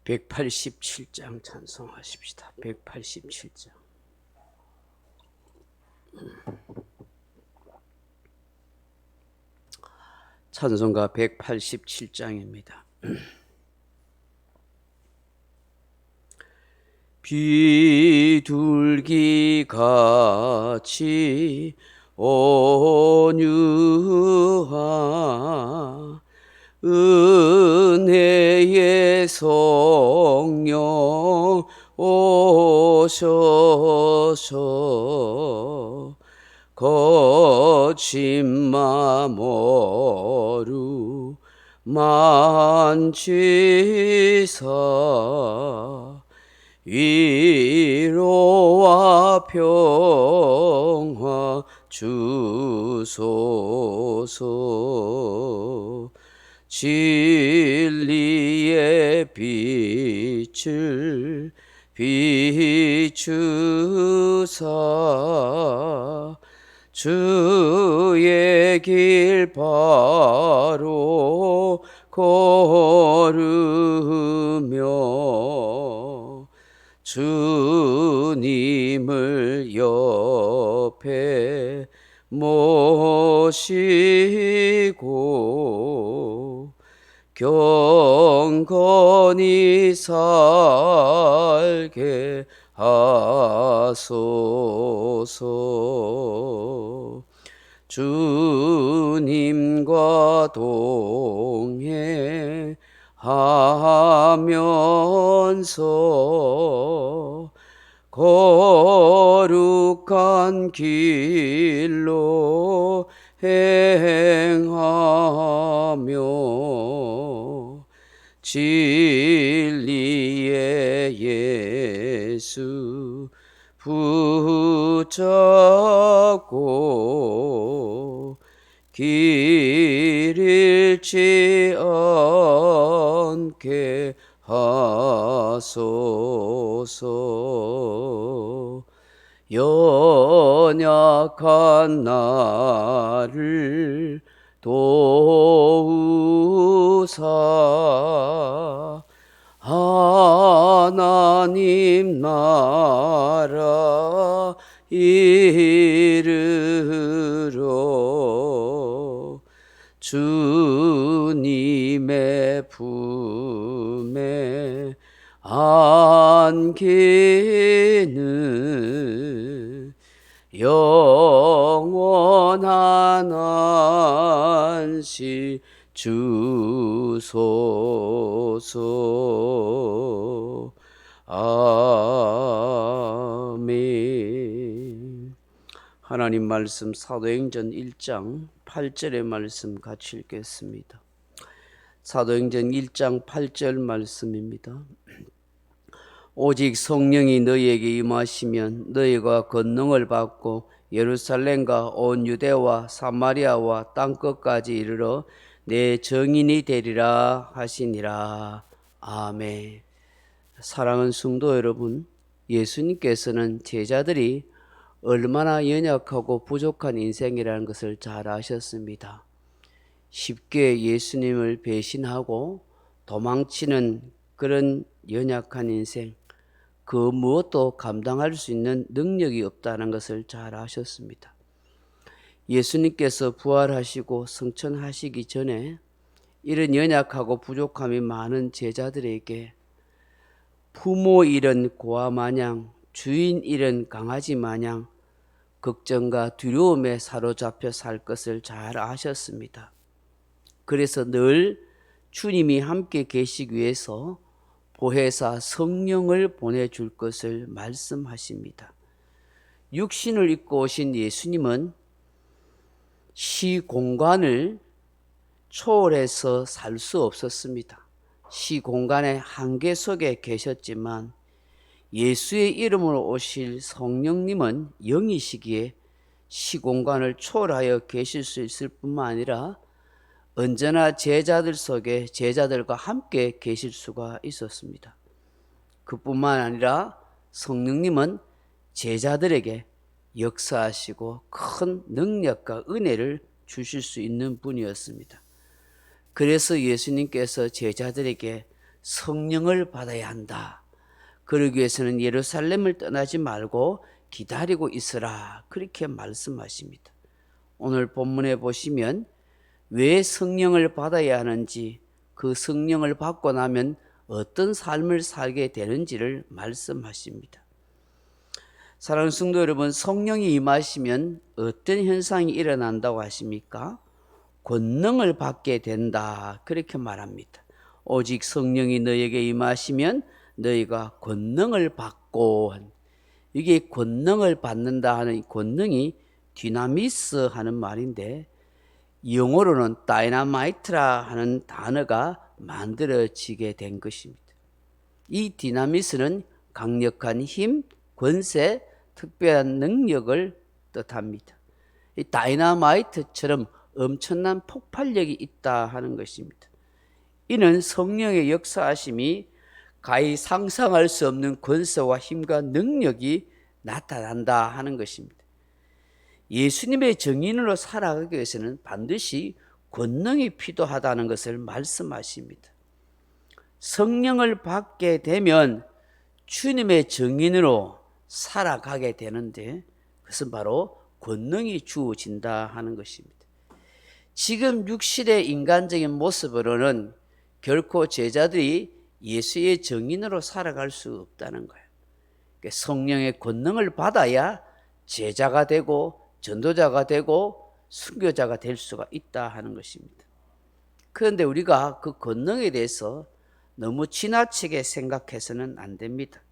187장 찬송하십시다. 187장. 찬송가 187장입니다. 비둘기같이 온유한 은혜의 성령 오셔서 거친 맘 어루만지사 위로와 평화 주소서. 진리의 빛을 비추사 주의 길 바로 걸으며 주님을 옆에 모시고 경건히 살게 하소서. 주님과 동행하면서 거룩한 길로 행하며 진리의 예수 붙잡고 길 잃지 않게 하소서. 연약한 나를 도우사 하나님 나라 이르러 주님의 품에 안기는 영원한 안식 주소서. 아멘. 하나님 말씀 사도행전 1장 8절의 말씀 같이 읽겠습니다. 사도행전 1장 8절 말씀입니다. 오직 성령이 너희에게 임하시면 너희가 권능을 받고 예루살렘과 온 유대와 사마리아와 땅끝까지 이르러 내 증인이 되리라 하시니라. 아멘. 사랑하는 성도 여러분, 예수님께서는 제자들이 얼마나 연약하고 부족한 인생이라는 것을 잘 아셨습니다. 쉽게 예수님을 배신하고 도망치는 그런 연약한 인생, 그 무엇도 감당할 수 있는 능력이 없다는 것을 잘 아셨습니다. 예수님께서 부활하시고 승천하시기 전에 이런 연약하고 부족함이 많은 제자들에게 부모 잃은 고아 마냥, 주인 잃은 강아지 마냥 걱정과 두려움에 사로잡혀 살 것을 잘 아셨습니다. 그래서 늘 주님이 함께 계시기 위해서 보혜사 성령을 보내줄 것을 말씀하십니다. 육신을 입고 오신 예수님은 시공간을 초월해서 살 수 없었습니다. 시공간의 한계 속에 계셨지만 예수의 이름으로 오실 성령님은 영이시기에 시공간을 초월하여 계실 수 있을 뿐만 아니라 언제나 제자들 속에 제자들과 함께 계실 수가 있었습니다. 그뿐만 아니라 성령님은 제자들에게 역사하시고 큰 능력과 은혜를 주실 수 있는 분이었습니다. 그래서 예수님께서 제자들에게 성령을 받아야 한다. 그러기 위해서는 예루살렘을 떠나지 말고 기다리고 있으라. 그렇게 말씀하십니다. 오늘 본문에 보시면 왜 성령을 받아야 하는지, 그 성령을 받고 나면 어떤 삶을 살게 되는지를 말씀하십니다. 사랑하는 성도 여러분, 성령이 임하시면 어떤 현상이 일어난다고 하십니까? 권능을 받게 된다. 그렇게 말합니다. 오직 성령이 너에게 임하시면 너희가 권능을 받고, 이게 권능을 받는다 하는 권능이 디나미스 하는 말인데, 영어로는 다이나마이트라 하는 단어가 만들어지게 된 것입니다. 이 디나미스는 강력한 힘, 권세, 특별한 능력을 뜻합니다. 이 다이나마이트처럼 엄청난 폭발력이 있다 하는 것입니다. 이는 성령의 역사하심이 가히 상상할 수 없는 권세와 힘과 능력이 나타난다 하는 것입니다. 예수님의 증인으로 살아가기 위해서는 반드시 권능이 필요하다는 것을 말씀하십니다. 성령을 받게 되면 주님의 증인으로 살아가게 되는데, 그것은 바로 권능이 주어진다 하는 것입니다. 지금 육신의 인간적인 모습으로는 결코 제자들이 예수의 증인으로 살아갈 수 없다는 거예요. 성령의 권능을 받아야 제자가 되고 전도자가 되고 순교자가 될 수가 있다 하는 것입니다. 그런데 우리가 그 권능에 대해서 너무 지나치게 생각해서는 안 됩니다.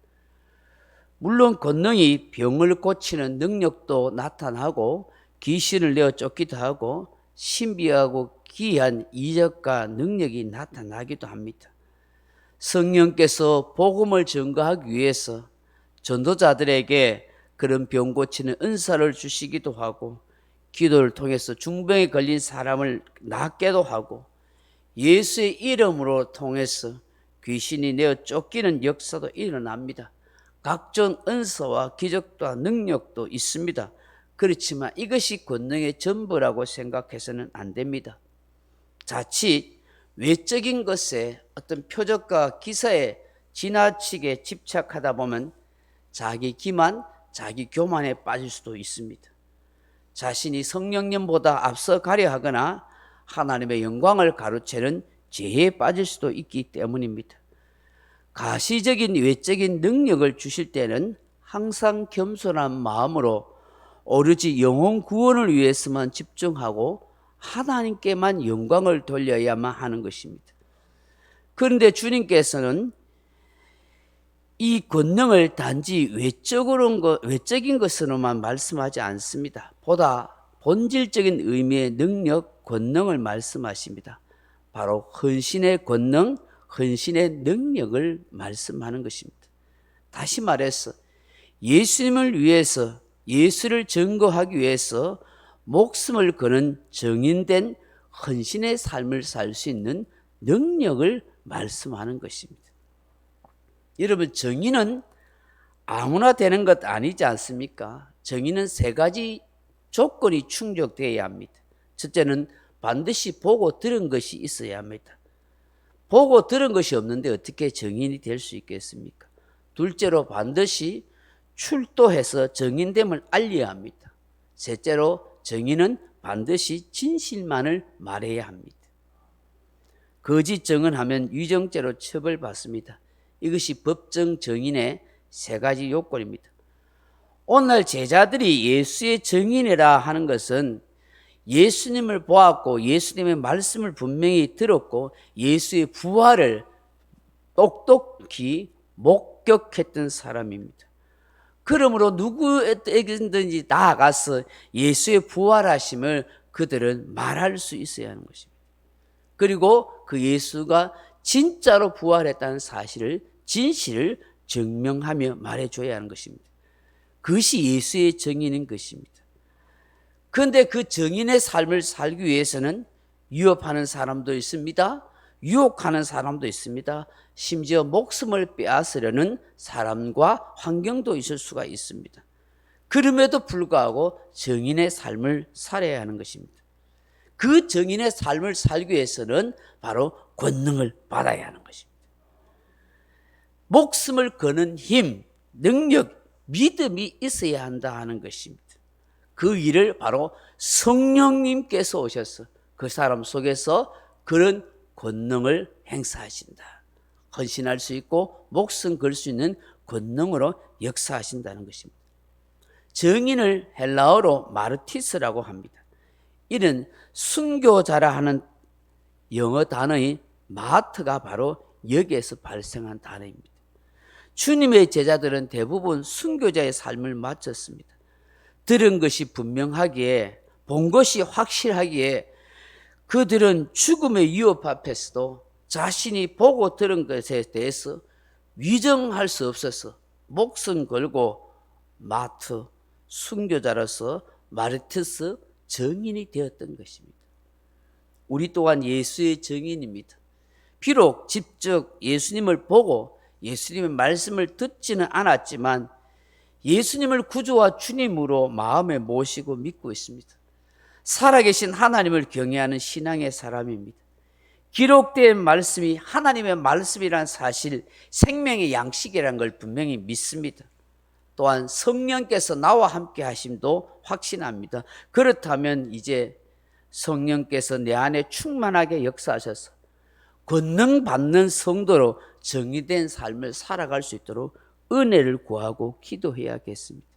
물론 권능이 병을 고치는 능력도 나타나고 귀신을 내어 쫓기도 하고 신비하고 기이한 이적과 능력이 나타나기도 합니다. 성령께서 복음을 전거하기 위해서 전도자들에게 그런 병 고치는 은사를 주시기도 하고, 기도를 통해서 중병에 걸린 사람을 낫게도 하고, 예수의 이름으로 통해서 귀신이 내어 쫓기는 역사도 일어납니다. 각종 은사와 기적과 능력도 있습니다. 그렇지만 이것이 권능의 전부라고 생각해서는 안 됩니다. 자칫 외적인 것에, 어떤 표적과 기사에 지나치게 집착하다 보면 자기 기만, 자기 교만에 빠질 수도 있습니다. 자신이 성령님보다 앞서가려 하거나 하나님의 영광을 가로채는 죄에 빠질 수도 있기 때문입니다. 가시적인 외적인 능력을 주실 때는 항상 겸손한 마음으로 오로지 영혼 구원을 위해서만 집중하고 하나님께만 영광을 돌려야만 하는 것입니다. 그런데 주님께서는 이 권능을 단지 외적인 것으로만 말씀하지 않습니다. 보다 본질적인 의미의 능력, 권능을 말씀하십니다. 바로 헌신의 권능, 헌신의 능력을 말씀하는 것입니다. 다시 말해서 예수님을 위해서, 예수를 증거하기 위해서 목숨을 거는 정인된 헌신의 삶을 살 수 있는 능력을 말씀하는 것입니다. 여러분, 정인은 아무나 되는 것 아니지 않습니까? 정인은 세 가지 조건이 충족되어야 합니다. 첫째는 반드시 보고 들은 것이 있어야 합니다. 보고 들은 것이 없는데 어떻게 정인이 될 수 있겠습니까? 둘째로 반드시 출도해서 정인됨을 알려야 합니다. 셋째로 정인은 반드시 진실만을 말해야 합니다. 거짓 정언하면 위정죄로 처벌받습니다. 이것이 법정 정인의 세 가지 요건입니다. 오늘 제자들이 예수의 정인이라 하는 것은 예수님을 보았고 예수님의 말씀을 분명히 들었고 예수의 부활을 똑똑히 목격했던 사람입니다. 그러므로 누구에게든지 나아가서 예수의 부활하심을 그들은 말할 수 있어야 하는 것입니다. 그리고 그 예수가 진짜로 부활했다는 사실을, 진실을 증명하며 말해줘야 하는 것입니다. 그것이 예수의 정인인 것입니다. 그런데 그 정인의 삶을 살기 위해서는 위협하는 사람도 있습니다. 유혹하는 사람도 있습니다. 심지어 목숨을 빼앗으려는 사람과 환경도 있을 수가 있습니다. 그럼에도 불구하고 정인의 삶을 살아야 하는 것입니다. 그 정인의 삶을 살기 위해서는 바로 권능을 받아야 하는 것입니다. 목숨을 거는 힘, 능력, 믿음이 있어야 한다 하는 것입니다. 그 일을 바로 성령님께서 오셔서 그 사람 속에서 그런 권능을 행사하신다. 헌신할 수 있고 목숨 걸 수 있는 권능으로 역사하신다는 것입니다. 정인을 헬라어로 마르티스라고 합니다. 이는 순교자라 하는 영어 단어인 마트가 바로 여기에서 발생한 단어입니다. 주님의 제자들은 대부분 순교자의 삶을 마쳤습니다. 들은 것이 분명하기에, 본 것이 확실하기에 그들은 죽음의 위협 앞에서도 자신이 보고 들은 것에 대해서 위정할 수 없어서 목숨 걸고 마트, 순교자로서 마르티스 정인이 되었던 것입니다. 우리 또한 예수의 정인입니다. 비록 직접 예수님을 보고 예수님의 말씀을 듣지는 않았지만 예수님을 구주와 주님으로 마음에 모시고 믿고 있습니다. 살아계신 하나님을 경외하는 신앙의 사람입니다. 기록된 말씀이 하나님의 말씀이란 사실, 생명의 양식이라는 걸 분명히 믿습니다. 또한 성령께서 나와 함께 하심도 확신합니다. 그렇다면 이제 성령께서 내 안에 충만하게 역사하셔서 권능 받는 성도로 정의된 삶을 살아갈 수 있도록 은혜를 구하고 기도해야겠습니다.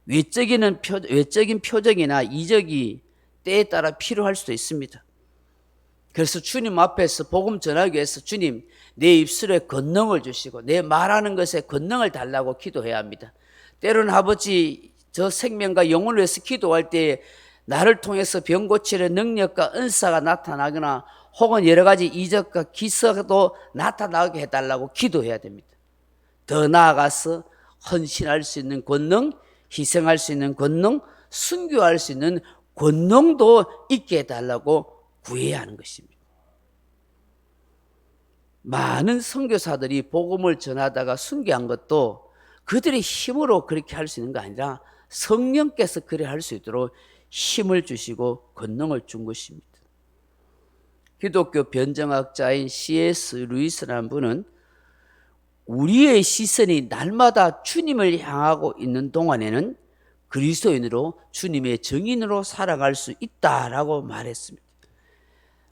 외적인 표적이나 이적이 때에 따라 필요할 수도 있습니다. 그래서 주님 앞에서 복음 전하기 위해서 주님 내 입술에 권능을 주시고 내 말하는 것에 권능을 달라고 기도해야 합니다. 때로는 아버지 저 생명과 영혼을 위해서 기도할 때 나를 통해서 병 고치는 능력과 은사가 나타나거나 혹은 여러 가지 이적과 기사도 나타나게 해달라고 기도해야 됩니다. 더 나아가서 헌신할 수 있는 권능, 희생할 수 있는 권능, 순교할 수 있는 권능도 있게 해달라고 구해야 하는 것입니다. 많은 선교사들이 복음을 전하다가 순교한 것도 그들의 힘으로 그렇게 할 수 있는 거 아니라 성령께서 그래 할 수 있도록 힘을 주시고 권능을 준 것입니다. 기독교 변정학자인 C.S. 루이스라는 분은 우리의 시선이 날마다 주님을 향하고 있는 동안에는 그리스도인으로 주님의 증인으로 살아갈 수 있다라고 말했습니다.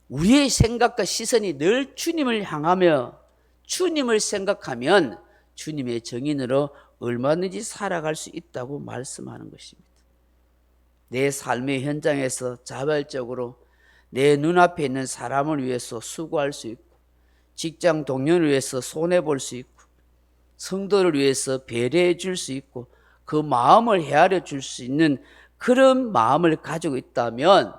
우리의 생각과 시선이 늘 주님을 향하며 주님을 생각하면 주님의 증인으로 얼마든지 살아갈 수 있다고 말씀하는 것입니다. 내 삶의 현장에서 자발적으로 내 눈앞에 있는 사람을 위해서 수고할 수 있고 직장 동료를 위해서 손해볼 수 있고 성도를 위해서 배려해 줄 수 있고 그 마음을 헤아려 줄 수 있는 그런 마음을 가지고 있다면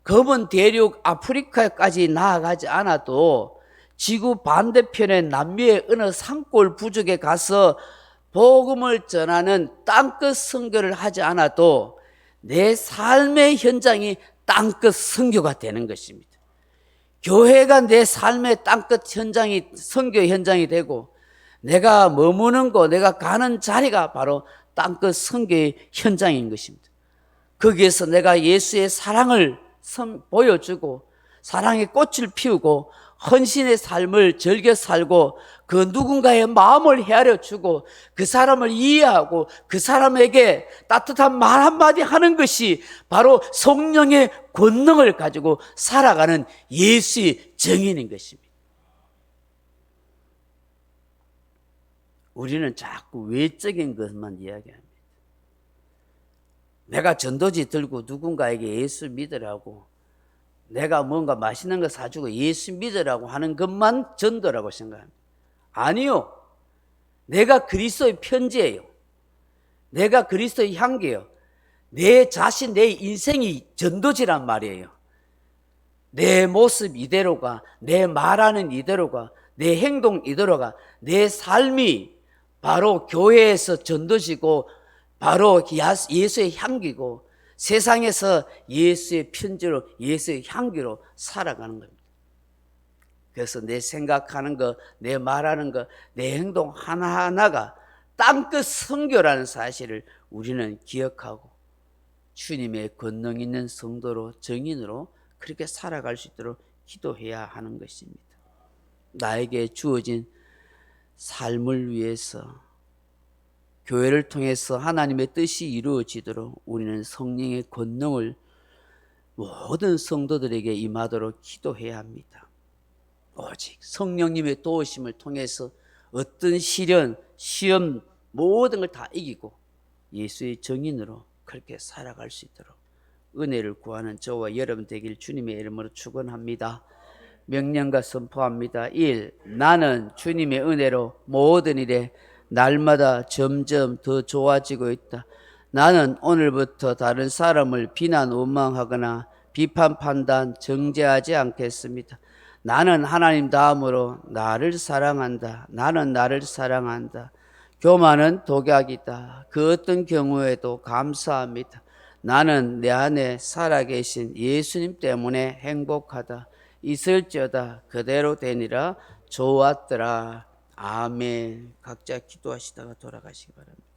검은 대륙 아프리카까지 나아가지 않아도 지구 반대편의 남미의 어느 산골 부족에 가서 복음을 전하는 땅끝 선교를 하지 않아도 내 삶의 현장이 땅끝 선교가 되는 것입니다. 교회가 내 삶의 땅끝 현장이 선교 현장이 되고 내가 머무는 곳, 내가 가는 자리가 바로 땅끝 선교의 현장인 것입니다. 거기에서 내가 예수의 사랑을 보여주고 사랑의 꽃을 피우고 헌신의 삶을 즐겨 살고 그 누군가의 마음을 헤아려주고 그 사람을 이해하고 그 사람에게 따뜻한 말 한마디 하는 것이 바로 성령의 권능을 가지고 살아가는 예수의 정인인 것입니다. 우리는 자꾸 외적인 것만 이야기합니다. 내가 전도지 들고 누군가에게 예수 믿으라고 내가 뭔가 맛있는 거 사주고 예수 믿으라고 하는 것만 전도라고 생각합니다. 아니요. 내가 그리스도의 편지예요. 내가 그리스도의 향기예요. 내 자신, 내 인생이 전도지란 말이에요. 내 모습 이대로가, 내 말하는 이대로가, 내 행동 이대로가, 내 삶이 바로 교회에서 전도지고 바로 예수의 향기고 세상에서 예수의 편지로 예수의 향기로 살아가는 겁니다. 그래서 내 생각하는 것, 내 말하는 것, 내 행동 하나하나가 땅끝 선교라는 사실을 우리는 기억하고 주님의 권능 있는 성도로 정인으로 그렇게 살아갈 수 있도록 기도해야 하는 것입니다. 나에게 주어진 삶을 위해서 교회를 통해서 하나님의 뜻이 이루어지도록 우리는 성령의 권능을 모든 성도들에게 임하도록 기도해야 합니다. 오직 성령님의 도우심을 통해서 어떤 시련, 시험 모든 걸 다 이기고 예수의 증인으로 그렇게 살아갈 수 있도록 은혜를 구하는 저와 여러분 되길 주님의 이름으로 축원합니다. 명령과 선포합니다. 1. 나는 주님의 은혜로 모든 일에 날마다 점점 더 좋아지고 있다. 나는 오늘부터 다른 사람을 비난, 원망하거나 비판, 판단, 정죄하지 않겠습니다. 나는 하나님 다음으로 나를 사랑한다. 나는 나를 사랑한다. 교만은 독약이다. 그 어떤 경우에도 감사합니다. 나는 내 안에 살아계신 예수님 때문에 행복하다. 있을지어다 그대로 되니라. 좋았더라. 아멘. 각자 기도하시다가 돌아가시기 바랍니다.